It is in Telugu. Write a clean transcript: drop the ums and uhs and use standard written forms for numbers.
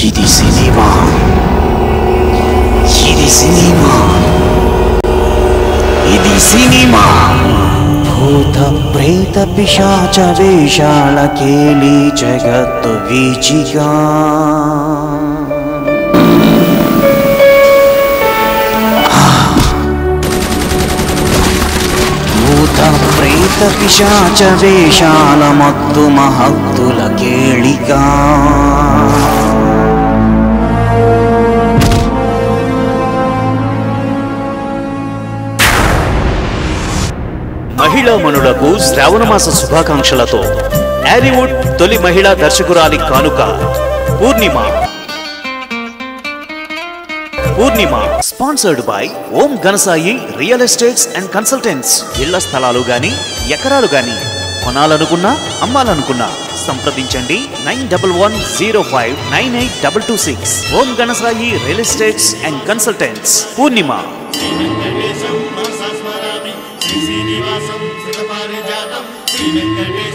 ఇది సినిమా, ఇది సినిమా, ఇది సినిమా. భూత ప్రేత పిశాచ వేషాల కేలి జగత్తు వీచిగా. భూత ప్రేత పిశాచ వేషాల మత్తు మహత్తుల కేళిగా. మహిళా మనులకు శ్రావణమాస శుభాకాంక్షలతో హాలీవుడ్ తొలి మహిళా దర్శకురాలి కానుక Purnima. Purnima sponsored by Om Ganasai real estates and consultants. ఇళ్ల స్థలాలు గాని ఎకరాలు గాని కొనాలనుకున్నా అమ్మాలనుకున్నా సంప్రదించండి 9110598226. Om Ganasai real estates and consultants. Purnima. Srinivasam